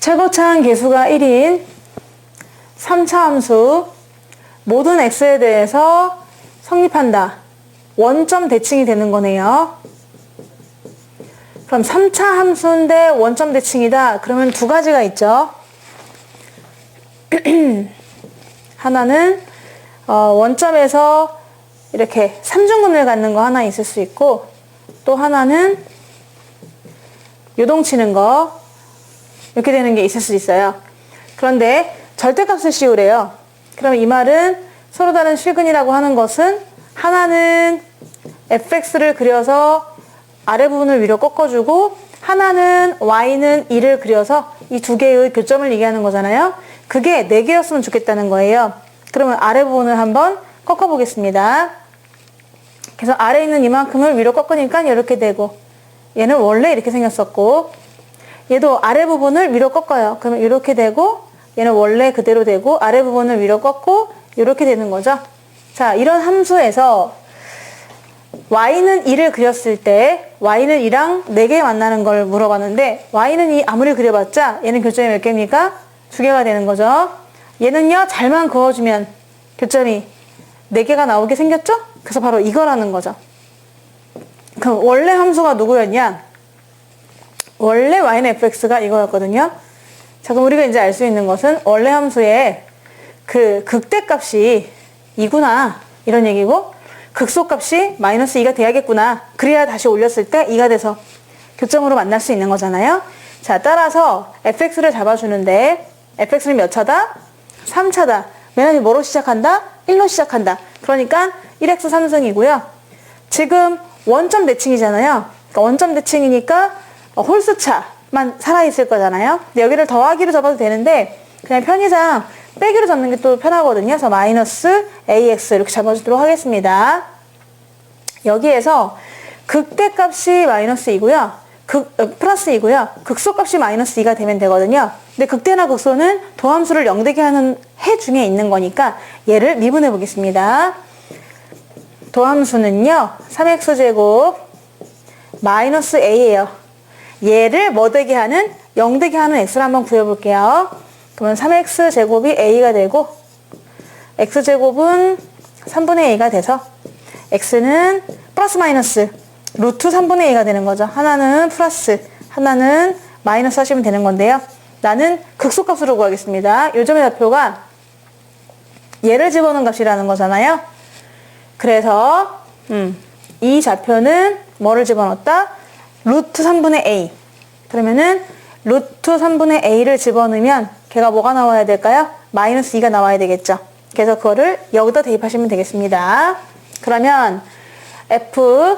최고차항 계수가 1인 3차 함수 모든 x에 대해서 성립한다. 원점 대칭이 되는 거네요. 그럼 3차 함수인데 원점 대칭이다. 그러면 두 가지가 있죠. 하나는 원점에서 이렇게 삼중근을 갖는 거 하나 있을 수 있고, 또 하나는 요동치는 거 이렇게 되는 게 있을 수 있어요. 그런데 절대값을 씌우래요. 그럼 이 말은 서로 다른 실근이라고 하는 것은 하나는 fx를 그려서 아래 부분을 위로 꺾어주고 하나는 y는 2를 그려서 이 두 개의 교점을 얘기하는 거잖아요. 그게 4개였으면 좋겠다는 거예요. 그러면 아래 부분을 한번 꺾어보겠습니다. 그래서 아래에 있는 이만큼을 위로 꺾으니까 이렇게 되고, 얘는 원래 이렇게 생겼었고, 얘도 아래 부분을 위로 꺾어요. 그러면 이렇게 되고, 얘는 원래 그대로 되고, 아래 부분을 위로 꺾고 이렇게 되는 거죠. 자, 이런 함수에서 y는 2를 그렸을 때 y는 2랑 4개 만나는 걸 물어봤는데, y는 2 아무리 그려봤자 얘는 교점이 몇 개입니까? 2개가 되는 거죠. 얘는요, 잘만 그어주면 교점이 4개가 나오게 생겼죠? 그래서 바로 이거라는 거죠. 그럼 원래 함수가 누구였냐? 원래 y는 fx가 이거였거든요. 자, 그럼 우리가 이제 알 수 있는 것은 원래 함수의 그 극대값이 2구나 이런 얘기고, 극소값이 마이너스 2가 돼야겠구나. 그래야 다시 올렸을 때 2가 돼서 교점으로 만날 수 있는 거잖아요. 자, 따라서 fx를 잡아주는데 fx는 몇 차다? 3차다. 맨날 뭐로 시작한다? 1로 시작한다. 그러니까 1x 3승이고요. 지금 원점 대칭이잖아요. 그러니까 원점 대칭이니까 홀수차만 살아있을 거잖아요. 근데 여기를 더하기로 잡아도 되는데 그냥 편의상 빼기로 잡는 게 또 편하거든요. 그래서 마이너스 ax 이렇게 잡아주도록 하겠습니다. 여기에서 극대값이 마이너스 2고요. 플러스 2고요. 극소값이 마이너스 2가 되면 되거든요. 근데 극대나 극소는 도함수를 0되게 하는 해 중에 있는 거니까 얘를 미분해 보겠습니다. 도함수는요, 3x제곱 마이너스 a예요. 얘를 뭐 되게 하는? 0되게 하는 x를 한번 구해볼게요. 그러면 3x제곱이 a가 되고 x제곱은 3분의 a가 돼서 x는 플러스 마이너스 루트 3분의 a가 되는 거죠. 하나는 플러스, 하나는 마이너스 하시면 되는 건데요. 나는 극소값으로 구하겠습니다. 요점의 좌표가 얘를 집어넣은 값이라는 거잖아요. 그래서 이 좌표는 뭐를 집어넣었다? 루트 3분의 a. 그러면은 루트 3분의 a를 집어넣으면 걔가 뭐가 나와야 될까요? 마이너스 2가 나와야 되겠죠. 그래서 그거를 여기다 대입하시면 되겠습니다. 그러면 f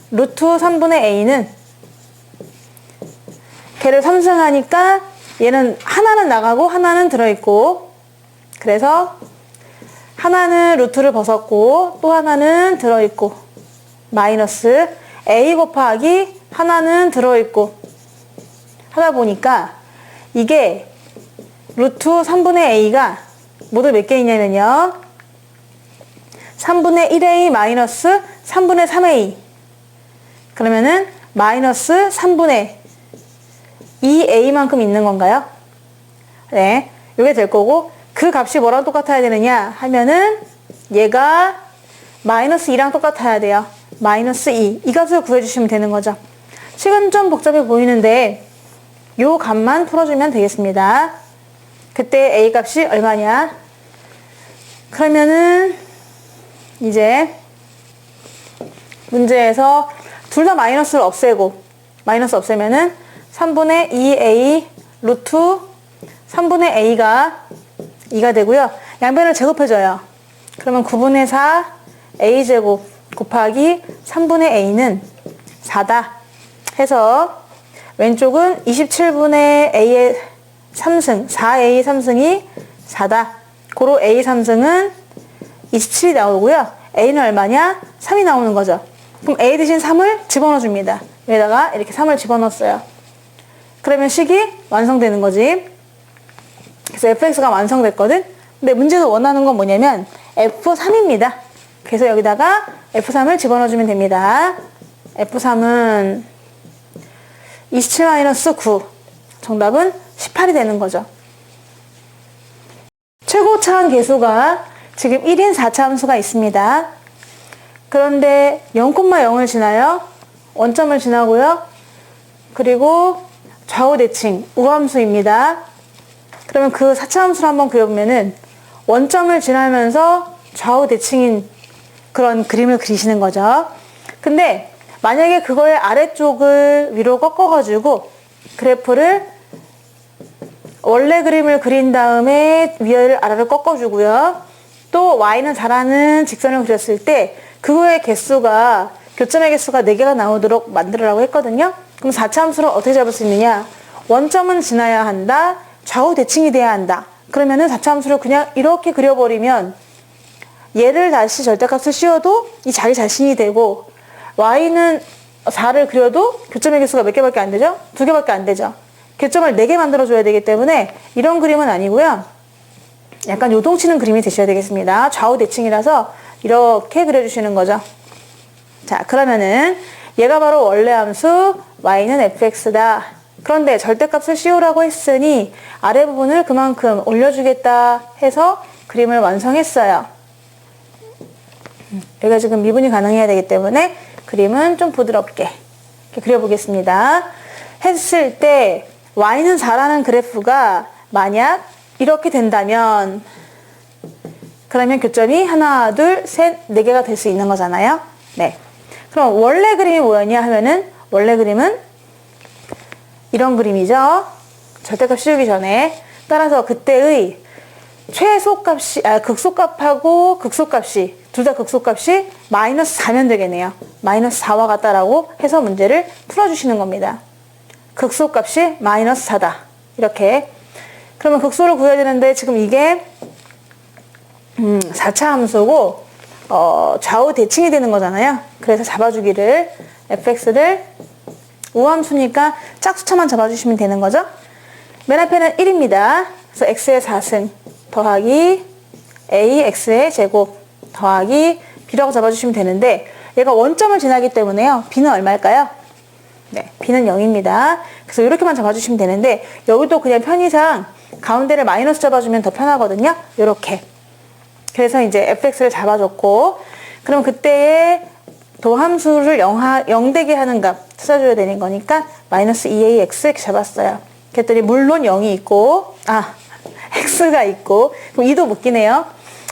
루트 3분의 a는 걔를 3승하니까 얘는 하나는 나가고 하나는 들어있고, 그래서 하나는 루트를 벗었고 또 하나는 들어있고, 마이너스 a 곱하기 하나는 들어있고 하다 보니까 이게 루트 3분의 a가 모두 몇 개이냐면요, 3분의 1a 마이너스 3분의 3a. 그러면은 마이너스 3분의 2a만큼 있는 건가요? 네, 이게 될 거고, 그 값이 뭐랑 똑같아야 되느냐 하면은 얘가 마이너스 2랑 똑같아야 돼요. 마이너스 2. 이 값을 구해주시면 되는 거죠. 식은 좀 복잡해 보이는데 요 값만 풀어주면 되겠습니다. 그때 a 값이 얼마냐? 그러면은 이제 문제에서 둘 다 마이너스를 없애고, 마이너스 없애면은 3분의 2a 루트 3분의 a가 2가 되고요. 양변을 제곱해줘요. 그러면 9분의 4 a제곱 곱하기 3분의 a는 4다 해서 왼쪽은 27분의 a의 3승, 4a 3승이 4다. 고로 a 3승은 27이 나오고요. a는 얼마냐? 3이 나오는 거죠. 그럼 a 대신 3을 집어넣어 줍니다. 여기다가 이렇게 3을 집어넣었어요. 그러면 식이 완성되는 거지. 그래서 fx가 완성됐거든. 근데 문제에서 원하는 건 뭐냐면 f3입니다. 그래서 여기다가 f3을 집어넣어 주면 됩니다. f3은 27-9. 정답은 18이 되는 거죠. 최고차항 계수가 지금 1인 4차 함수가 있습니다. 그런데 0,0을 지나요. 원점을 지나고요. 그리고 좌우 대칭, 우함수입니다. 그러면 그 4차 함수를 한번 그려보면은 원점을 지나면서 좌우 대칭인 그런 그림을 그리시는 거죠. 근데 만약에 그거의 아래쪽을 위로 꺾어가지고 그래프를 원래 그림을 그린 다음에 위를 아래로 꺾어주고요. 또 y는 4라는 직선을 그렸을 때 그거의 개수가 교점의 개수가 4개가 나오도록 만들으라고 했거든요. 그럼 4차 함수를 어떻게 잡을 수 있느냐? 원점은 지나야 한다. 좌우 대칭이 돼야 한다. 그러면은 4차 함수를 그냥 이렇게 그려버리면 얘를 다시 절대값을 씌워도 이 자기 자신이 되고 y는 4를 그려도 교점의 개수가 몇 개밖에 안 되죠? 2개밖에 안 되죠. 교점을 4개 만들어줘야 되기 때문에 이런 그림은 아니고요. 약간 요동치는 그림이 되셔야 되겠습니다. 좌우 대칭이라서 이렇게 그려주시는 거죠. 자, 그러면은 얘가 바로 원래 함수 y는 fx다. 그런데 절대값을 씌우라고 했으니 아래 부분을 그만큼 올려주겠다 해서 그림을 완성했어요. 여기가 지금 미분이 가능해야 되기 때문에 그림은 좀 부드럽게 이렇게 그려보겠습니다. 했을 때 y는 4라는 그래프가 만약 이렇게 된다면 그러면 교점이 하나, 둘, 셋, 4개가 될 수 있는 거잖아요. 네. 그럼 원래 그림이 뭐였냐 하면은 원래 그림은 이런 그림이죠. 절대값 씌우기 전에. 따라서 그때의 최소값이, 극소값하고 극소값이, 둘 다 극소값이 마이너스 4면 되겠네요. 마이너스 4와 같다라고 해서 문제를 풀어주시는 겁니다. 극소값이 마이너스 4다. 이렇게. 그러면 극소를 구해야 되는데 지금 이게 4차 함수고 좌우 대칭이 되는 거잖아요. 그래서 잡아주기를 fx를 우함수니까 짝수차만 잡아주시면 되는 거죠. 맨 앞에는 1입니다. 그래서 x의 4승 더하기 ax의 제곱 더하기 b라고 잡아주시면 되는데 얘가 원점을 지나기 때문에요. b는 얼마일까요? 네, b는 0입니다. 그래서 이렇게만 잡아주시면 되는데 여기도 그냥 편의상 가운데를 마이너스 잡아주면 더 편하거든요. 이렇게. 그래서 이제 fx를 잡아줬고 그럼 그때의 도함수를 0 되게 하는 값 찾아줘야 되는 거니까 마이너스 2ax 이렇게 잡았어요. 그랬더니 물론 0이 있고 x가 있고 그럼 2도 묶이네요.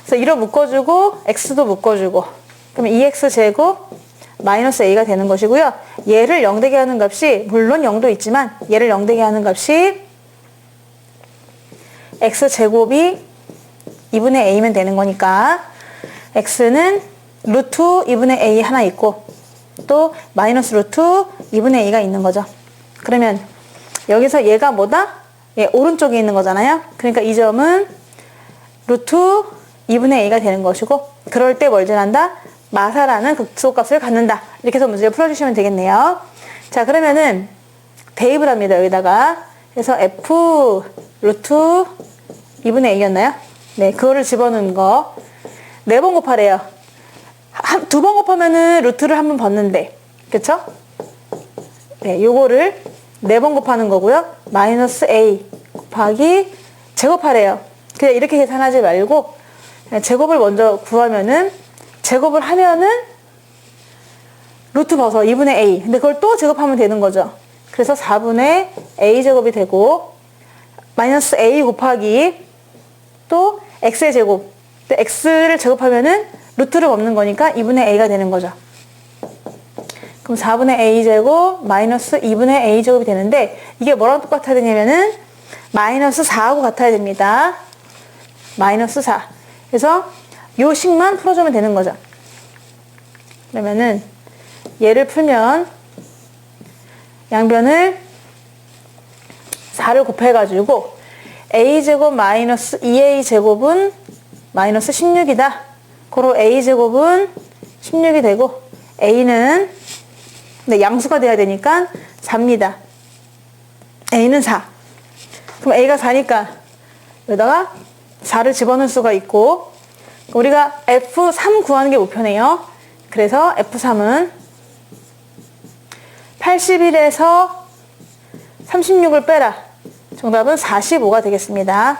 그래서 2로 묶어주고 x도 묶어주고 그러면 2x 제곱 마이너스 a가 되는 것이고요. 얘를 0 되게 하는 값이 물론 0도 있지만 얘를 0 되게 하는 값이 x 제곱이 2분의 a면 되는 거니까 x는 루트 2분의 a 하나 있고 또 마이너스 루트 2분의 a가 있는 거죠. 그러면 여기서 얘가 뭐다? 얘 오른쪽에 있는 거잖아요. 그러니까 이 점은 루트 2분의 a가 되는 것이고 그럴 때 뭘 지난다? 마사라는 극소값을 갖는다. 이렇게 해서 문제를 풀어주시면 되겠네요. 자, 그러면은 대입을 합니다. 여기다가. 그래서 f 루트 2분의 a였나요? 네, 그거를 집어넣은 거. 4번 곱하래요. 2번 곱하면은 루트를 한 번 벗는데. 그쵸? 네, 요거를 4번 곱하는 거고요. 마이너스 a 곱하기 제곱하래요. 그냥 이렇게 계산하지 말고 그냥 제곱을 먼저 구하면은 제곱을 하면은 루트 벗어 2분의 a. 근데 그걸 또 제곱하면 되는 거죠. 그래서 4분의 a 제곱이 되고 마이너스 a 곱하기 또 x의 제곱. x를 제곱하면은 루트를 없는 거니까 2분의 a가 되는 거죠. 그럼 4분의 a 제곱 마이너스 2분의 a 제곱이 되는데 이게 뭐랑 똑같아야 되냐면은 마이너스 4하고 같아야 됩니다. 마이너스 4. 그래서 요 식만 풀어주면 되는 거죠. 그러면은 얘를 풀면 양변을 4를 곱해가지고 a제곱 마이너스 2a제곱은 마이너스 16이다. 고로 a제곱은 16이 되고 a는 네, 양수가 돼야 되니까 4입니다. a는 4. 그럼 a가 4니까 여기다가 4를 집어넣을 수가 있고 우리가 F3 구하는 게 목표네요. 그래서 F3은 81에서 36을 빼라. 정답은 45가 되겠습니다.